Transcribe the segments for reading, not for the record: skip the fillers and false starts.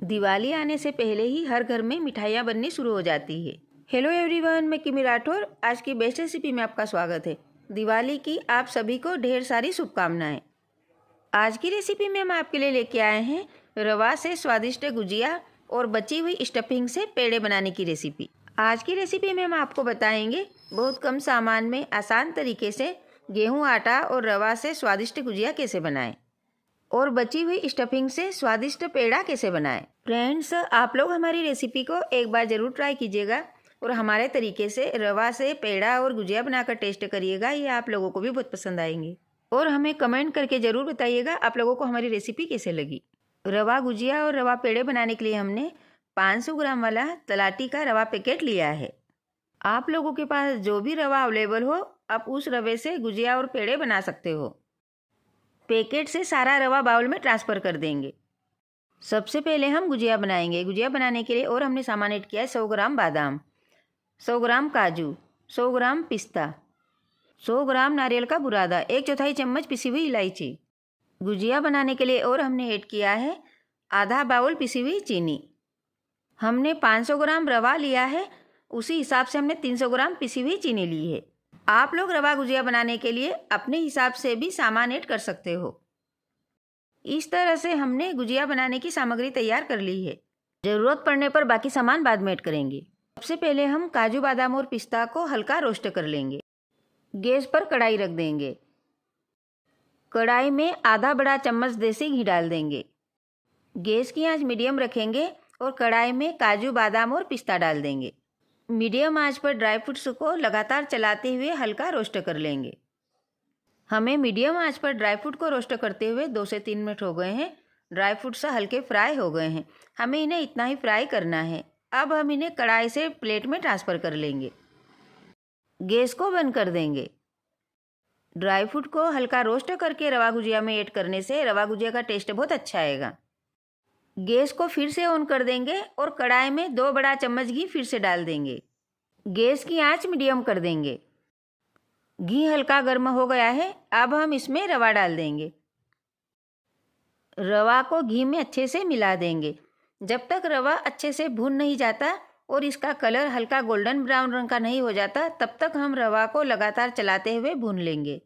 दिवाली आने से पहले ही हर घर में मिठाइयाँ बननी शुरू हो जाती है। हेलो एवरीवन, मैं किमी राठौर। आज की बेस्ट रेसिपी में आपका स्वागत है। दिवाली की आप सभी को ढेर सारी शुभकामनाएं। आज की रेसिपी में हम आपके लिए लेके आए हैं रवा से स्वादिष्ट गुजिया और बची हुई स्टफिंग से पेड़े बनाने की रेसिपी। आज की रेसिपी में हम आपको बताएंगे बहुत कम सामान में आसान तरीके से गेहूँ, आटा और रवा से स्वादिष्ट गुजिया कैसे बनाएं और बची हुई स्टफिंग से स्वादिष्ट पेड़ा कैसे बनाएं। फ्रेंड्स, आप लोग हमारी रेसिपी को एक बार ज़रूर ट्राई कीजिएगा और हमारे तरीके से रवा से पेड़ा और गुजिया बनाकर टेस्ट करिएगा। ये आप लोगों को भी बहुत पसंद आएंगे और हमें कमेंट करके ज़रूर बताइएगा आप लोगों को हमारी रेसिपी कैसे लगी। रवा गुजिया और रवा पेड़े बनाने के लिए हमने 500 ग्राम वाला तलाटी का रवा पैकेट लिया है। आप लोगों के पास जो भी रवा अवेलेबल हो, आप उस रवे से गुजिया और पेड़े बना सकते हो। पैकेट से सारा रवा बाउल में ट्रांसफ़र कर देंगे। सबसे पहले हम गुजिया बनाएंगे। गुजिया बनाने के लिए और हमने सामान ऐड किया है 100 ग्राम बादाम, 100 ग्राम काजू, 100 ग्राम पिस्ता, 100 ग्राम नारियल का बुरादा, 1/4 चम्मच पिसी हुई इलायची। गुजिया बनाने के लिए और हमने ऐड किया है आधा बाउल पिसी हुई चीनी। हमने 500 ग्राम रवा लिया है, उसी हिसाब से हमने 300 ग्राम पिसी हुई चीनी ली है। आप लोग रवा गुजिया बनाने के लिए अपने हिसाब से भी सामान ऐड कर सकते हो। इस तरह से हमने गुजिया बनाने की सामग्री तैयार कर ली है। ज़रूरत पड़ने पर बाकी सामान बाद में ऐड करेंगे। सबसे पहले हम काजू, बादाम और पिस्ता को हल्का रोस्ट कर लेंगे। गैस पर कढ़ाई रख देंगे। कढ़ाई में आधा बड़ा चम्मच देसी घी डाल देंगे। गैस की आंच मीडियम रखेंगे और कढ़ाई में काजू, बादाम और पिस्ता डाल देंगे। मीडियम आंच पर ड्राई फ्रूट्स को लगातार चलाते हुए हल्का रोस्ट कर लेंगे। हमें मीडियम आंच पर ड्राई फ्रूट को रोस्ट करते हुए 2 से 3 मिनट हो गए हैं। ड्राई फ्रूट्स हल्के फ्राई हो गए हैं। हमें इन्हें इतना ही फ्राई करना है। अब हम इन्हें कढ़ाई से प्लेट में ट्रांसफ़र कर लेंगे। गैस को बंद कर देंगे। ड्राई फ्रूट को हल्का रोस्ट करके रवा गुजिया में ऐड करने से रवा गुजिया का टेस्ट बहुत अच्छा आएगा। गैस को फिर से ऑन कर देंगे और कढ़ाई में 2 बड़ा चम्मच घी फिर से डाल देंगे। गैस की आंच मीडियम कर देंगे। घी हल्का गर्म हो गया है। अब हम इसमें रवा डाल देंगे। रवा को घी में अच्छे से मिला देंगे। जब तक रवा अच्छे से भून नहीं जाता और इसका कलर हल्का गोल्डन ब्राउन रंग का नहीं हो जाता, तब तक हम रवा को लगातार चलाते हुए भून लेंगे।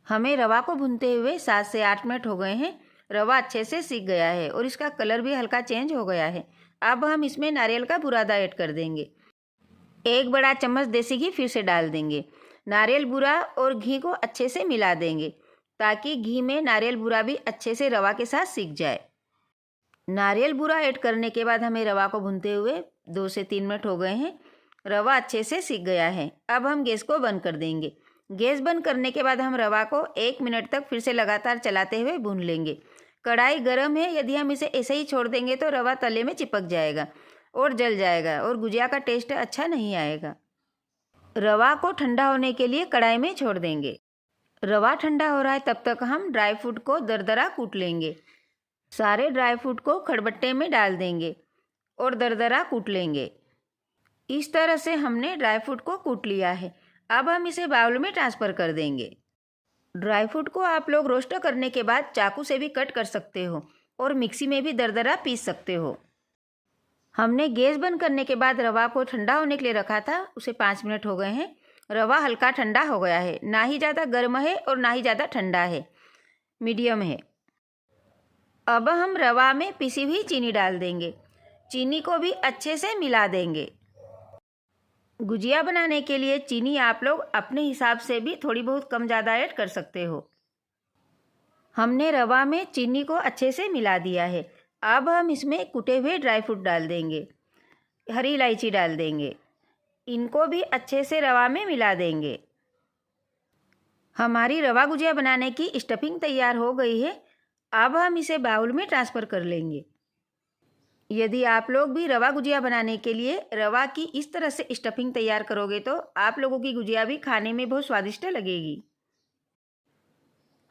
हमें रवा को भूनते हुए 7 से 8 मिनट हो गए हैं। रवा अच्छे से सीख गया है और इसका कलर भी हल्का चेंज हो गया है। अब हम इसमें नारियल का बुरादा ऐड कर देंगे। 1 बड़ा चम्मच देसी घी फिर से डाल देंगे। नारियल बूरा और घी को अच्छे से मिला देंगे ताकि घी में नारियल बूरा भी अच्छे से रवा के साथ सीख जाए। नारियल बूरा ऐड करने के बाद हमें रवा को भूनते हुए 2 से 3 मिनट हो गए हैं। रवा अच्छे से सीख गया है। अब हम गैस को बंद कर देंगे। गैस बंद करने के बाद हम रवा को 1 मिनट तक फिर से लगातार चलाते हुए भून लेंगे। कढ़ाई गर्म है, यदि हम इसे ऐसे ही छोड़ देंगे तो रवा तले में चिपक जाएगा और जल जाएगा और गुजिया का टेस्ट अच्छा नहीं आएगा। रवा को ठंडा होने के लिए कढ़ाई में छोड़ देंगे। रवा ठंडा हो रहा है, तब तक हम ड्राई फ्रूट को दरदरा कूट लेंगे। सारे ड्राई फ्रूट को खड़बट्टे में डाल देंगे और दरदरा कूट लेंगे। इस तरह से हमने ड्राई फ्रूट को कूट लिया है। अब हम इसे बाउल में ट्रांसफ़र कर देंगे। ड्राई फ्रूट को आप लोग रोस्ट करने के बाद चाकू से भी कट कर सकते हो और मिक्सी में भी दरदरा पीस सकते हो। हमने गैस बंद करने के बाद रवा को ठंडा होने के लिए रखा था, उसे 5 मिनट हो गए हैं। रवा हल्का ठंडा हो गया है, ना ही ज़्यादा गर्म है और ना ही ज़्यादा ठंडा है, मीडियम है। अब हम रवा में पिसी हुई चीनी डाल देंगे। चीनी को भी अच्छे से मिला देंगे। गुजिया बनाने के लिए चीनी आप लोग अपने हिसाब से भी थोड़ी बहुत कम ज़्यादा ऐड कर सकते हो। हमने रवा में चीनी को अच्छे से मिला दिया है। अब हम इसमें कुटे हुए ड्राई फ्रूट डाल देंगे। हरी इलायची डाल देंगे। इनको भी अच्छे से रवा में मिला देंगे। हमारी रवा गुजिया बनाने की स्टफिंग तैयार हो गई है। अब हम इसे बाउल में ट्रांसफ़र कर लेंगे। यदि आप लोग भी रवा गुजिया बनाने के लिए रवा की इस तरह से स्टफिंग तैयार करोगे तो आप लोगों की गुजिया भी खाने में बहुत स्वादिष्ट लगेगी।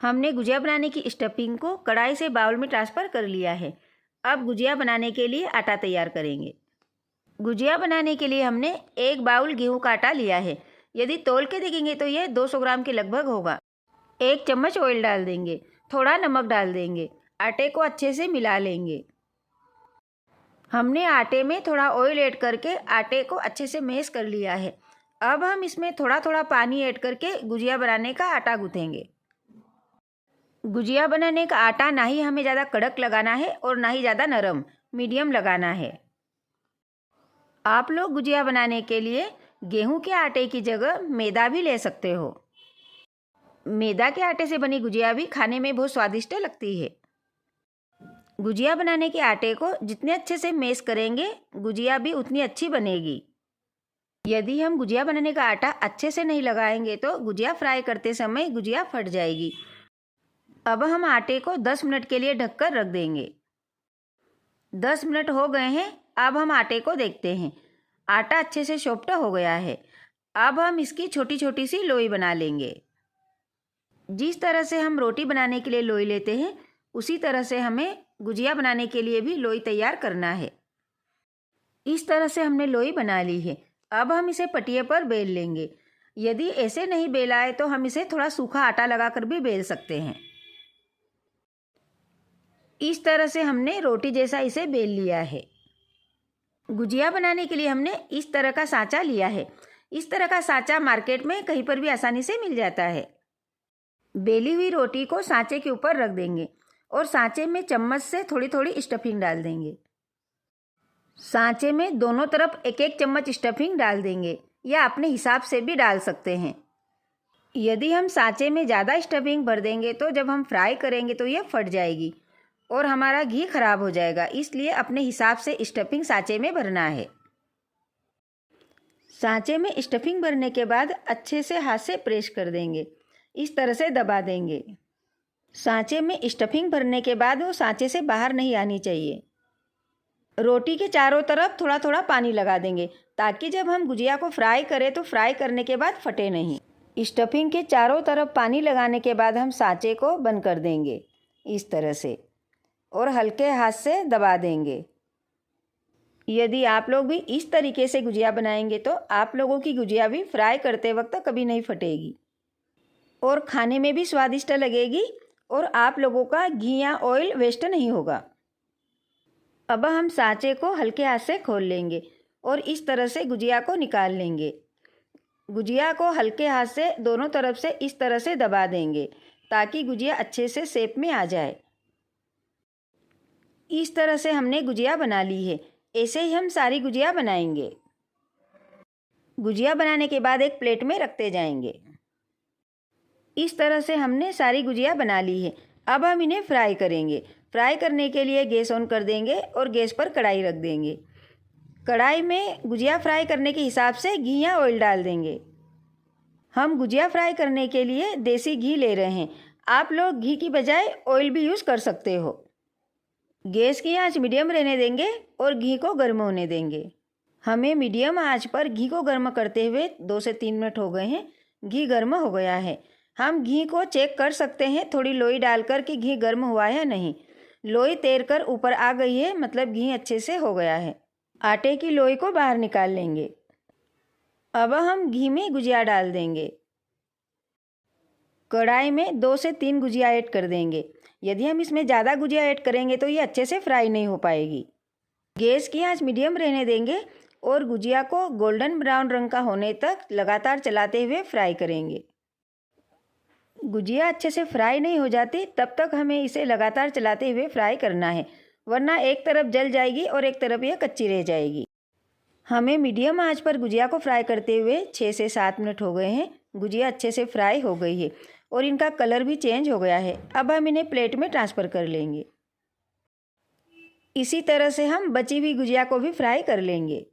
हमने गुजिया बनाने की स्टफिंग को कढ़ाई से बाउल में ट्रांसफ़र कर लिया है। अब गुजिया बनाने के लिए आटा तैयार करेंगे। गुजिया बनाने के लिए हमने 1 बाउल गेहूं का आटा लिया है। यदि तौल के देखेंगे तो ये 200 ग्राम के लगभग होगा। 1 चम्मच ऑयल डाल देंगे। थोड़ा नमक डाल देंगे। आटे को अच्छे से मिला लेंगे। हमने आटे में थोड़ा ऑयल ऐड करके आटे को अच्छे से मैश कर लिया है। अब हम इसमें थोड़ा थोड़ा पानी ऐड करके गुजिया बनाने का आटा गूँथेंगे। गुजिया बनाने का आटा ना ही हमें ज़्यादा कड़क लगाना है और ना ही ज़्यादा नरम, मीडियम लगाना है। आप लोग गुजिया बनाने के लिए गेहूं के आटे की जगह मैदा भी ले सकते हो। मैदा के आटे से बनी गुजिया भी खाने में बहुत स्वादिष्ट लगती है। गुजिया बनाने के आटे को जितने अच्छे से मैश करेंगे गुजिया भी उतनी अच्छी बनेगी। यदि हम गुजिया बनाने का आटा अच्छे से नहीं लगाएंगे तो गुजिया फ्राई करते समय गुजिया फट जाएगी। अब हम आटे को 10 मिनट के लिए ढककर रख देंगे। 10 मिनट हो गए हैं। अब हम आटे को देखते हैं। आटा अच्छे से सॉफ्ट हो गया है। अब हम इसकी छोटी छोटी सी लोई बना लेंगे। जिस तरह से हम रोटी बनाने के लिए लोई लेते हैं उसी तरह से हमें गुजिया बनाने के लिए भी लोई तैयार करना है। इस तरह से हमने लोई बना ली है। अब हम इसे पटिए पर बेल लेंगे। यदि ऐसे नहीं बेला है तो हम इसे थोड़ा सूखा आटा लगाकर भी बेल सकते हैं। इस तरह से हमने रोटी जैसा इसे बेल लिया है। गुजिया बनाने के लिए हमने इस तरह का सांचा लिया है। इस तरह का सांचा मार्केट में कहीं पर भी आसानी से मिल जाता है। बेली हुई रोटी को सांचे के ऊपर रख देंगे और सांचे में चम्मच से थोड़ी थोड़ी स्टफिंग डाल देंगे। सांचे में दोनों तरफ एक एक चम्मच स्टफिंग डाल देंगे या अपने हिसाब से भी डाल सकते हैं। यदि हम सांचे में ज़्यादा स्टफिंग भर देंगे तो जब हम फ्राई करेंगे तो यह फट जाएगी और हमारा घी खराब हो जाएगा। इसलिए अपने हिसाब से स्टफिंग सांचे में भरना है। सांचे में स्टफिंग भरने के बाद अच्छे से हाथ से प्रेस कर देंगे। इस तरह से दबा देंगे। सांचे में स्टफिंग भरने के बाद वो सांचे से बाहर नहीं आनी चाहिए। रोटी के चारों तरफ थोड़ा थोड़ा पानी लगा देंगे ताकि जब हम गुजिया को फ्राई करें तो फ्राई करने के बाद फटे नहीं। स्टफिंग के चारों तरफ पानी लगाने के बाद हम सांचे को बंद कर देंगे इस तरह से और हल्के हाथ से दबा देंगे। यदि आप लोग भी इस तरीके से गुजिया बनाएंगे तो आप लोगों की गुजिया भी फ्राई करते वक्त कभी नहीं फटेगी और खाने में भी स्वादिष्ट लगेगी और आप लोगों का घी या ऑयल वेस्ट नहीं होगा। अब हम सांचे को हल्के हाथ से खोल लेंगे और इस तरह से गुजिया को निकाल लेंगे। गुजिया को हल्के हाथ से दोनों तरफ से इस तरह से दबा देंगे ताकि गुजिया अच्छे से शेप में आ जाए। इस तरह से हमने गुजिया बना ली है। ऐसे ही हम सारी गुजिया बनाएंगे। गुजिया बनाने के बाद एक प्लेट में रखते जाएंगे। इस तरह से हमने सारी गुजिया बना ली है। अब हम इन्हें फ्राई करेंगे। फ्राई करने के लिए गैस ऑन कर देंगे और गैस पर कढ़ाई रख देंगे। कढ़ाई में गुजिया फ्राई करने के हिसाब से घी या ऑयल डाल देंगे। हम गुजिया फ्राई करने के लिए देसी घी ले रहे हैं। आप लोग घी की बजाय ऑयल भी यूज़ कर सकते हो। गैस की आंच मीडियम रहने देंगे और घी को गर्म होने देंगे। हमें मीडियम आंच पर घी को गर्म करते हुए 2 से 3 मिनट हो गए हैं। घी गर्म हो गया है। हम घी को चेक कर सकते हैं थोड़ी लोई डालकर कि घी गर्म हुआ है या नहीं। लोई तैरकर ऊपर आ गई है मतलब घी अच्छे से हो गया है। आटे की लोई को बाहर निकाल लेंगे। अब हम घी में गुजिया डाल देंगे। कढ़ाई में 2 से 3 गुजिया ऐड कर देंगे। यदि हम इसमें ज़्यादा गुजिया ऐड करेंगे तो ये अच्छे से फ्राई नहीं हो पाएगी। गैस की आंच मीडियम रहने देंगे और गुजिया को गोल्डन ब्राउन रंग का होने तक लगातार चलाते हुए फ्राई करेंगे। गुजिया अच्छे से फ्राई नहीं हो जाती तब तक हमें इसे लगातार चलाते हुए फ्राई करना है, वरना एक तरफ जल जाएगी और एक तरफ यह कच्ची रह जाएगी। हमें मीडियम आंच पर गुजिया को फ्राई करते हुए 6 से 7 मिनट हो गए हैं। गुजिया अच्छे से फ्राई हो गई है और इनका कलर भी चेंज हो गया है। अब हम इन्हें प्लेट में ट्रांसफ़र कर लेंगे। इसी तरह से हम बची हुई गुजिया को भी फ्राई कर लेंगे।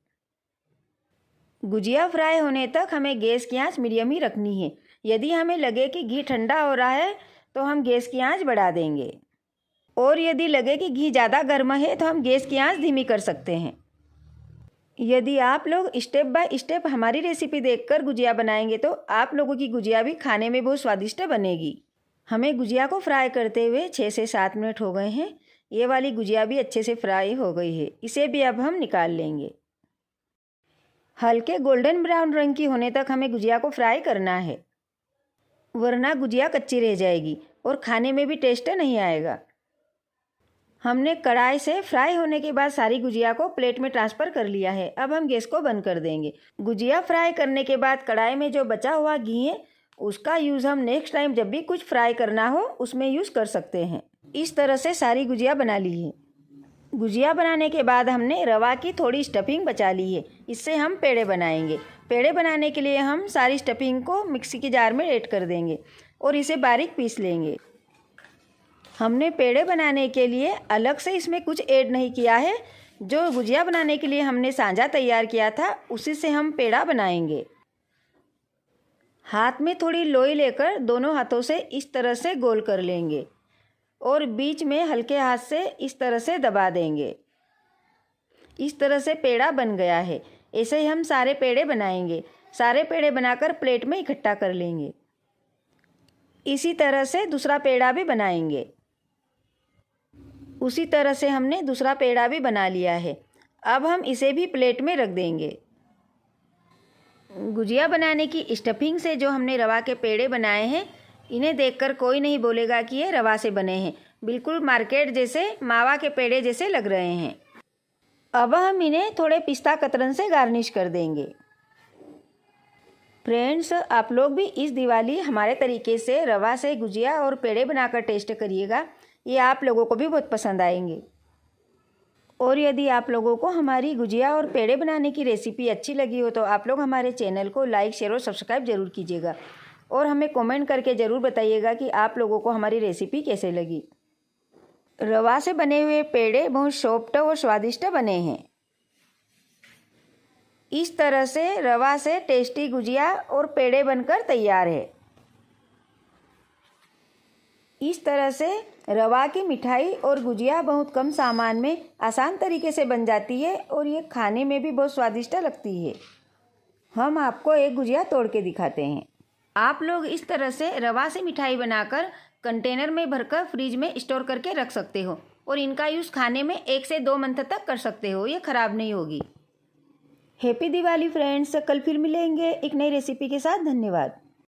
गुजिया फ्राई होने तक हमें गैस की आंच मीडियम ही रखनी है। यदि हमें लगे कि घी ठंडा हो रहा है तो हम गैस की आंच बढ़ा देंगे और यदि लगे कि घी ज़्यादा गर्म है तो हम गैस की आंच धीमी कर सकते हैं। यदि आप लोग स्टेप बाय स्टेप हमारी रेसिपी देखकर गुजिया बनाएंगे तो आप लोगों की गुजिया भी खाने में बहुत स्वादिष्ट बनेगी। हमें गुजिया को फ्राई करते हुए 6 से 7 मिनट हो गए हैं। ये वाली गुजिया भी अच्छे से फ्राई हो गई है। इसे भी अब हम निकाल लेंगे। हल्के गोल्डन ब्राउन रंग की होने तक हमें गुजिया को फ्राई करना है, वरना गुजिया कच्ची रह जाएगी और खाने में भी टेस्ट नहीं आएगा। हमने कढ़ाई से फ्राई होने के बाद सारी गुजिया को प्लेट में ट्रांसफ़र कर लिया है। अब हम गैस को बंद कर देंगे। गुजिया फ्राई करने के बाद कढ़ाई में जो बचा हुआ घी है उसका यूज़ हम नेक्स्ट टाइम जब भी कुछ फ्राई करना हो उसमें यूज़ कर सकते हैं। इस तरह से सारी गुजिया बना ली है। गुजिया बनाने के बाद हमने रवा की थोड़ी स्टफिंग बचा ली है। इससे हम पेड़े बनाएंगे। पेड़े बनाने के लिए हम सारी स्टफिंग को मिक्सी के जार में ऐड कर देंगे और इसे बारीक पीस लेंगे। हमने पेड़े बनाने के लिए अलग से इसमें कुछ ऐड नहीं किया है। जो गुजिया बनाने के लिए हमने सांजा तैयार किया था उसी से हम पेड़ा बनाएंगे। हाथ में थोड़ी लोई लेकर दोनों हाथों से इस तरह से गोल कर लेंगे और बीच में हल्के हाथ से इस तरह से दबा देंगे। इस तरह से पेड़ा बन गया है। ऐसे ही हम सारे पेड़े बनाएंगे। सारे पेड़े बनाकर प्लेट में इकट्ठा कर लेंगे। इसी तरह से दूसरा पेड़ा भी बनाएंगे। उसी तरह से हमने दूसरा पेड़ा भी बना लिया है। अब हम इसे भी प्लेट में रख देंगे। गुजिया बनाने की स्टफिंग से जो हमने रवा के पेड़े बनाए हैं इन्हें देखकर कोई नहीं बोलेगा कि ये रवा से बने हैं। बिल्कुल मार्केट जैसे मावा के पेड़े जैसे लग रहे हैं। अब हम इन्हें थोड़े पिस्ता कतरन से गार्निश कर देंगे। फ्रेंड्स, आप लोग भी इस दिवाली हमारे तरीके से रवा से गुजिया और पेड़े बनाकर टेस्ट करिएगा। ये आप लोगों को भी बहुत पसंद आएंगे। और यदि आप लोगों को हमारी गुजिया और पेड़े बनाने की रेसिपी अच्छी लगी हो तो आप लोग हमारे चैनल को लाइक, शेयर और सब्सक्राइब ज़रूर कीजिएगा और हमें कमेंट करके ज़रूर बताइएगा कि आप लोगों को हमारी रेसिपी कैसे लगी। रवा से बने हुए पेड़े बहुत सॉफ्ट और स्वादिष्ट बने हैं। इस तरह से रवा से टेस्टी गुजिया और पेड़े बनकर तैयार है। इस तरह से रवा की मिठाई और गुजिया बहुत कम सामान में आसान तरीके से बन जाती है और ये खाने में भी बहुत स्वादिष्ट लगती है। हम आपको एक गुजिया तोड़ के दिखाते हैं। आप लोग इस तरह से रवा से मिठाई बनाकर कंटेनर में भरकर फ्रिज में स्टोर करके रख सकते हो और इनका यूज़ खाने में 1 से 2 मंथ तक कर सकते हो। ये ख़राब नहीं होगी। Happy Diwali friends. कल फिर मिलेंगे एक नई रेसिपी के साथ। धन्यवाद।